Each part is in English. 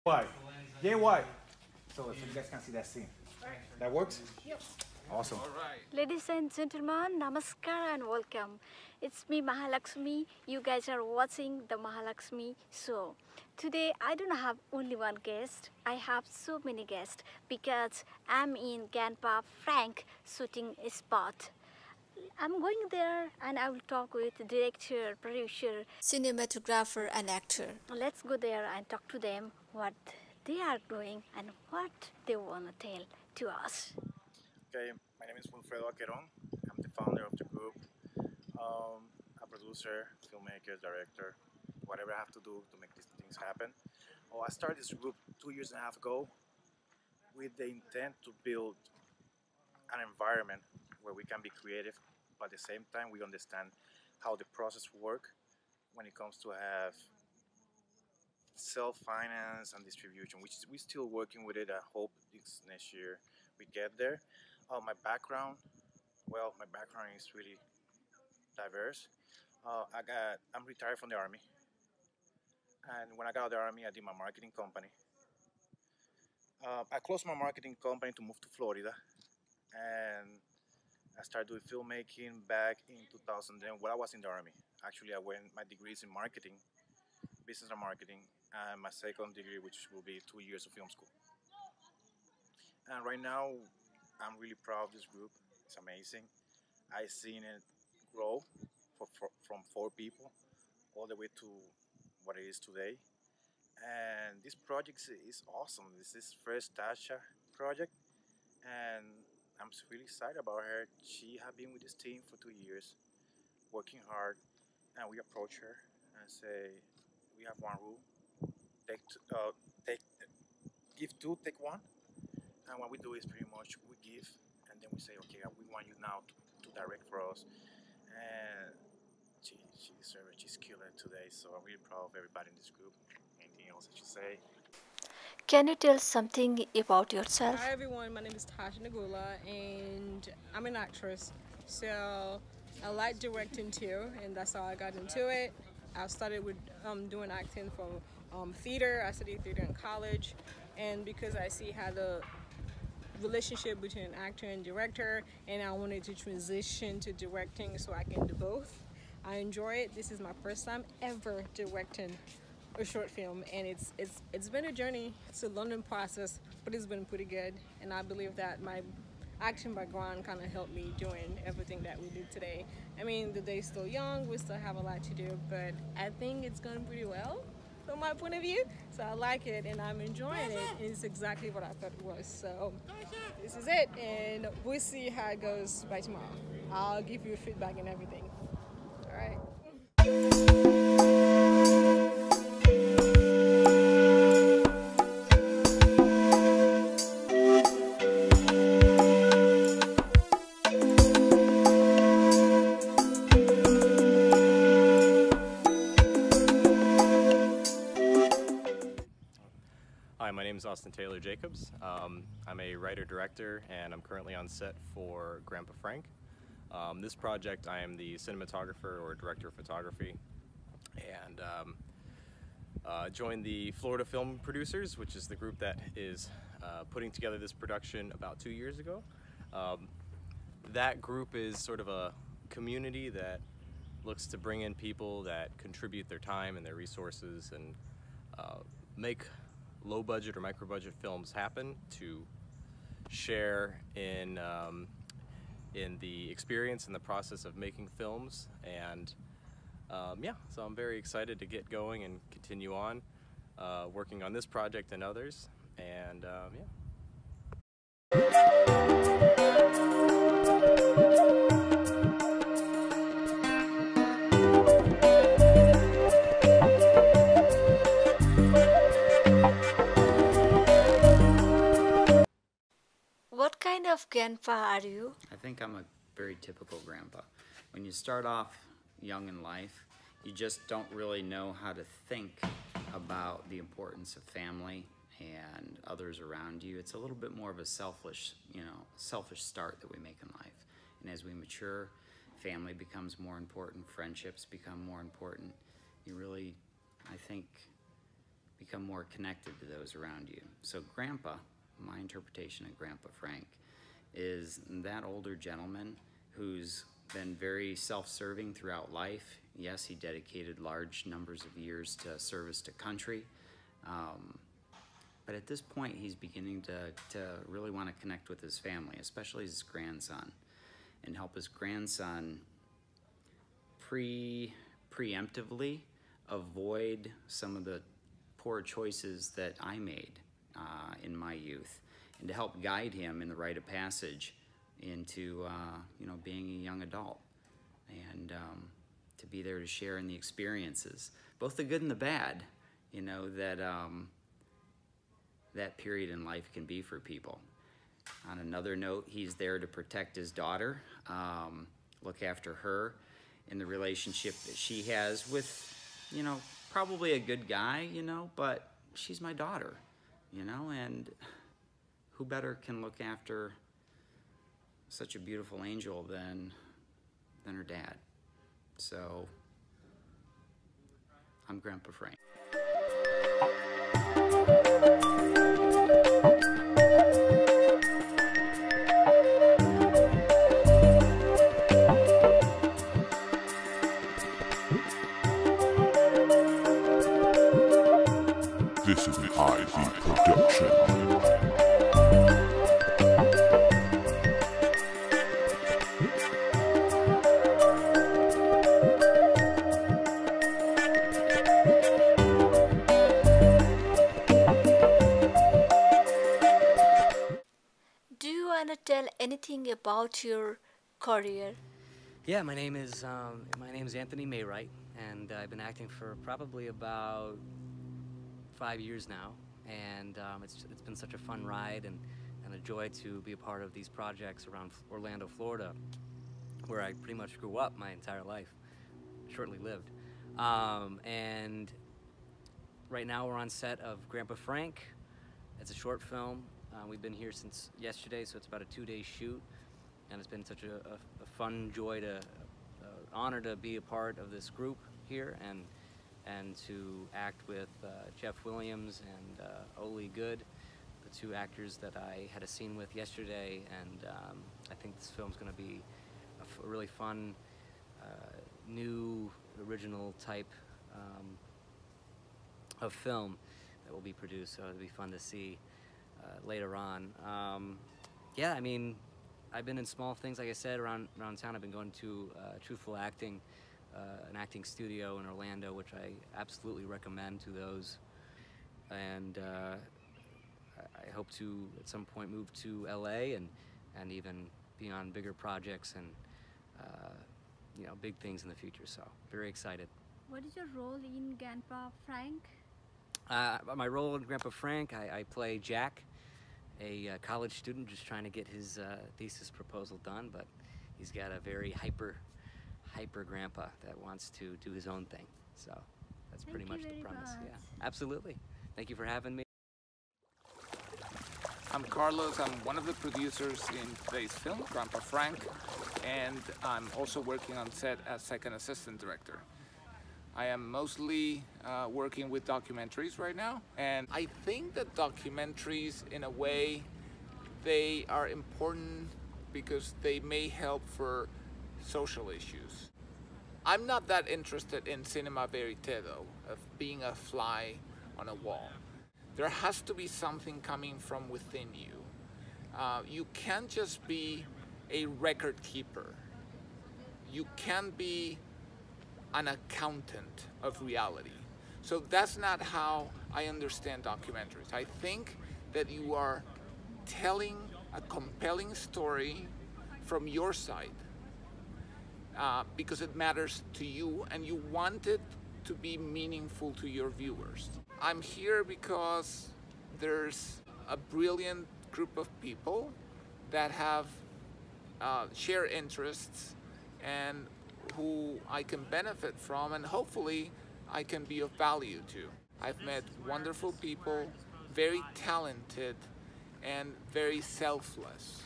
Why? Yeah, why? So you guys can see that scene. That works? Yep. Awesome. Ladies and gentlemen, namaskar and welcome. It's me, Mahalaxmi. You guys are watching the Mahalaxmi show. Today, I don't have only one guest. I have so many guests because I'm in Ganpa Frank shooting spot. I'm going there and I will talk with director, producer, cinematographer and actor. Let's go there and talk to them what they are doing and what they want to tell to us. Okay, my name is Wilfredo Aqueron. I'm the founder of the group. A producer, filmmaker, director, whatever I have to do to make these things happen. I started this group 2.5 years ago with the intent to build an environment where we can be creative, but at the same time we understand how the process works when it comes to have self-finance and distribution, which we're still working with it. I hope this next year we get there. My background is really diverse. I'm retired from the army, and when I got out of the army, I did my marketing company. I closed my marketing company to move to Florida, and I started doing filmmaking back in 2010 while I was in the army. Actually, my degree is in marketing, business and marketing, and my second degree, which will be 2 years of film school. And right now, I'm really proud of this group. It's amazing. I've seen it grow from 4 people all the way to what it is today. And this project is awesome. This is first Tasha project, and I'm really excited about her. She has been with this team for 2 years, working hard, and we approach her and say, we have one rule: give 2, take 1. And what we do is pretty much we give, and then we say, okay, we want you now to direct for us. And she deserves it. She's killing it today. So I'm really proud of everybody in this group. Anything else that you say? Can you tell something about yourself? Hi everyone, my name is Tasha Negla and I'm an actress. So I like directing too, and that's how I got into it. I started with doing acting for theater. I studied theater in college, and because I see how the relationship between actor and director, and I wanted to transition to directing so I can do both. I enjoy it. This is my first time ever directing a short film, and it's been a journey. It's a learning process, but it's been pretty good, and I believe that my acting background kind of helped me doing everything that we do today. I mean, the day's still young, we still have a lot to do, but I think it's going pretty well from my point of view. So I like it and I'm enjoying it. It's exactly what I thought it was. So this is it, and we'll see how it goes by tomorrow. I'll give you feedback and everything. All right. Hi, my name is Austin Taylor Jacobs. I'm a writer-director, and I'm currently on set for Grandpa Frank. This project, I am the cinematographer or director of photography, and joined the Florida Film Producers, which is the group that is putting together this production about 2 years ago. That group is sort of a community that looks to bring in people that contribute their time and their resources and make low-budget or micro-budget films happen to share in the experience and the process of making films. And yeah, so I'm very excited to get going and continue on working on this project and others. And yeah. What kind of grandpa are you? I think I'm a very typical grandpa. When you start off young in life, you just don't really know how to think about the importance of family and others around you. It's a little bit more of a selfish start that we make in life. And as we mature, family becomes more important, friendships become more important. You really, I think, become more connected to those around you. So Grandpa, my interpretation of Grandpa Frank, is that older gentleman who's been very self-serving throughout life. Yes, he dedicated large numbers of years to service to country, but at this point he's beginning to really want to connect with his family, especially his grandson, and help his grandson preemptively avoid some of the poor choices that I made in my youth, and to help guide him in the rite of passage into being a young adult, and to be there to share in the experiences, both the good and the bad, that period in life can be for people. On another note, he's there to protect his daughter, look after her in the relationship that she has with, probably a good guy, but she's my daughter, and who better can look after such a beautiful angel than her dad. So I'm Grandpa Frank. This is an IV production. Do you want to tell anything about your career? Yeah, my name is Anthony Mayright, and I've been acting for probably about 5 years now, and it's been such a fun ride and a joy to be a part of these projects around Orlando, Florida, where I pretty much grew up my entire life, shortly lived. And right now we're on set of Grandpa Frank. It's a short film. We've been here since yesterday, so it's about a 2-day shoot, and it's been such a fun joy honor to be a part of this group here, and to act with Jeff Williams and Oli Good, the 2 actors that I had a scene with yesterday. And I think this film's going to be a really fun, new, original type of film that will be produced, so it'll be fun to see later on. Yeah, I mean, I've been in small things, like I said, around town. I've been going to Truthful Acting, an acting studio in Orlando, which I absolutely recommend to those. And I hope to, at some point, move to LA and even be on bigger projects and big things in the future. So very excited. What is your role in Grandpa Frank? My role in Grandpa Frank, I play Jack, a college student just trying to get his thesis proposal done, but he's got a very hyper grandpa that wants to do his own thing. So that's pretty much the premise. Yeah, absolutely. Thank you for having me. I'm Carlos. I'm one of the producers in today's film, Grandpa Frank, and I'm also working on set as second assistant director. I am mostly working with documentaries right now, and I think that documentaries, in a way, they are important because they may help for social issues. I'm not that interested in cinema verite, though, of being a fly on a wall. There has to be something coming from within you. You can't just be a record keeper. You can't be an accountant of reality. So that's not how I understand documentaries. I think that you are telling a compelling story from your side because it matters to you and you want it to be meaningful to your viewers. I'm here because there's a brilliant group of people that have shared interests and who I can benefit from, and hopefully I can be of value to. I've met wonderful people, very talented and very selfless.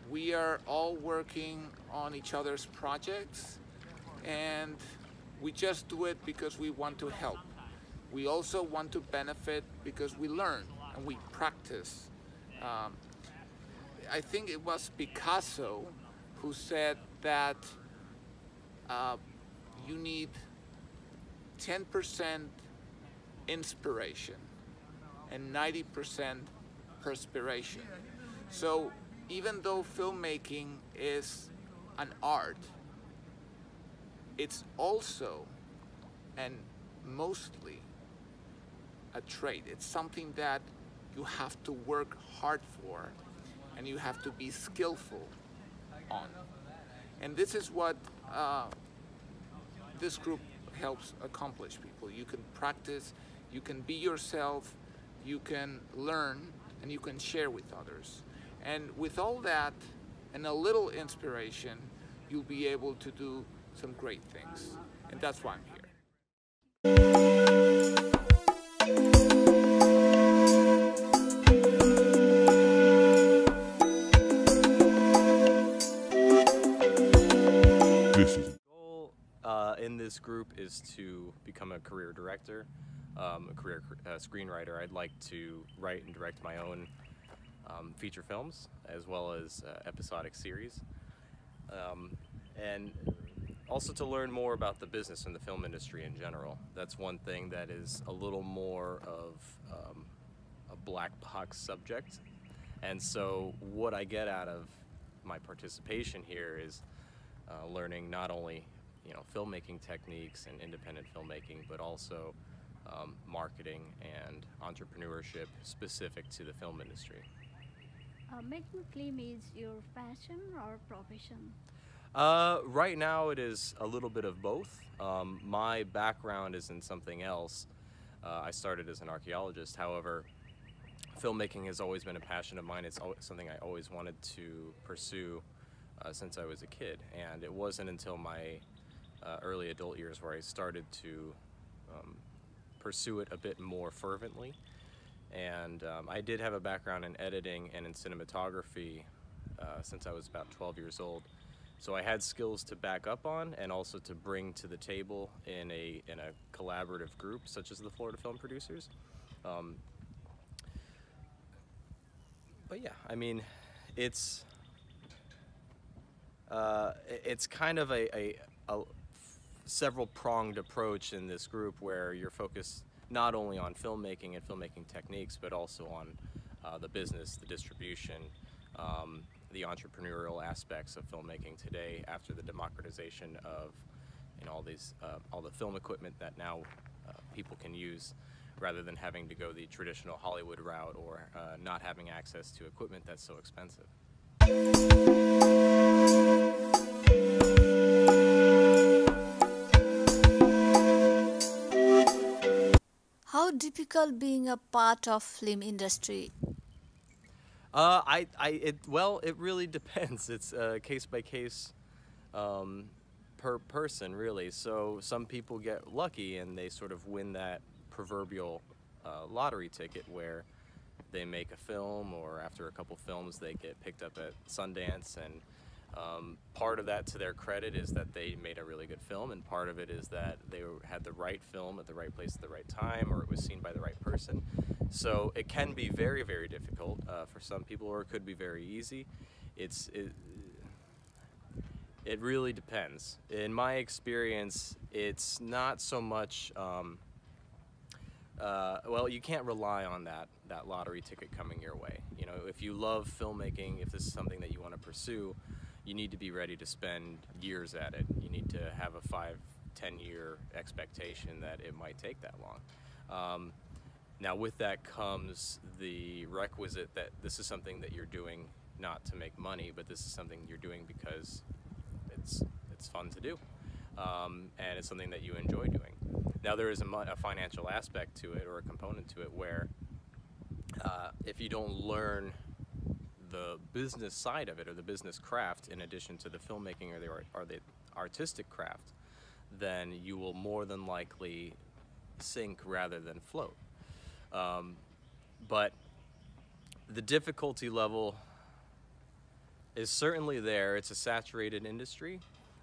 We are all working on each other's projects, and we just do it because we want to help. we also want to benefit because we learn and we practice. I think it was Picasso who said that you need 10% inspiration and 90% perspiration. So even though filmmaking is an art, it's also and mostly a trade. It's something that you have to work hard for and you have to be skillful on. And this is what this group helps accomplish people. You can practice, you can be yourself, you can learn, and you can share with others. And with all that and a little inspiration, you'll be able to do some great things. And that's why I'm here. In this group is to become a career director, a career screenwriter. I'd like to write and direct my own feature films as well as episodic series, and also to learn more about the business and the film industry in general. That's one thing that is a little more of a black box subject, and so what I get out of my participation here is learning not only filmmaking techniques and independent filmmaking, but also marketing and entrepreneurship specific to the film industry. Making film is your passion or profession? Right now it is a little bit of both. My background is in something else. I started as an archaeologist. However, filmmaking has always been a passion of mine. It's something I always wanted to pursue since I was a kid, and it wasn't until my early adult years where I started to pursue it a bit more fervently. And I did have a background in editing and in cinematography since I was about 12 years old. So I had skills to back up on and also to bring to the table in a collaborative group such as the Florida Film Producers. But yeah, I mean, it's kind of a several-pronged approach in this group where you're focused not only on filmmaking and filmmaking techniques, but also on the business, the distribution, the entrepreneurial aspects of filmmaking today after the democratization of all the film equipment that now people can use, rather than having to go the traditional Hollywood route or not having access to equipment that's so expensive. How difficult being a part of film industry? Well, it really depends. It's case by case per person, really. So some people get lucky and they sort of win that proverbial lottery ticket where they make a film, or after a couple films they get picked up at Sundance, and part of that, to their credit, is that they made a really good film, and part of it is that they had the right film at the right place at the right time, or it was seen by the right person. So it can be very, very difficult for some people, or it could be very easy. It really depends. In my experience, it's not so much, well, you can't rely on that lottery ticket coming your way. You know, if you love filmmaking, if this is something that you want to pursue, you need to be ready to spend years at it. You need to have a 5-10 year expectation that it might take that long. Now with that comes the requisite that this is something that you're doing not to make money, but this is something you're doing because it's fun to do, and it's something that you enjoy doing. Now there is a financial aspect to it, or a component to it, where if you don't learn the business side of it, or the business craft, in addition to the filmmaking or the artistic craft, then you will more than likely sink rather than float. But the difficulty level is certainly there. It's a saturated industry,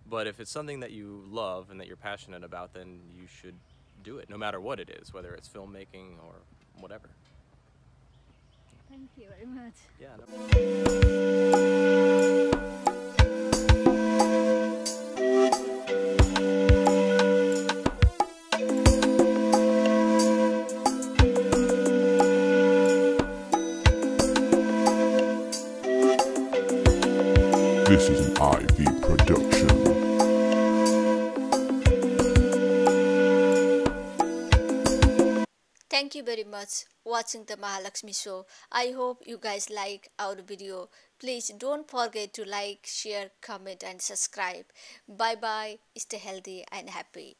but if it's something that you love and that you're passionate about, then you should do it, no matter what it is, whether it's filmmaking or whatever. Thank you very much. Yeah. This is an IV production. Thank you very much watching the Mahalaxmi show. I hope you guys like our video. Please don't forget to like, share, comment and subscribe. Bye bye. Stay healthy and happy.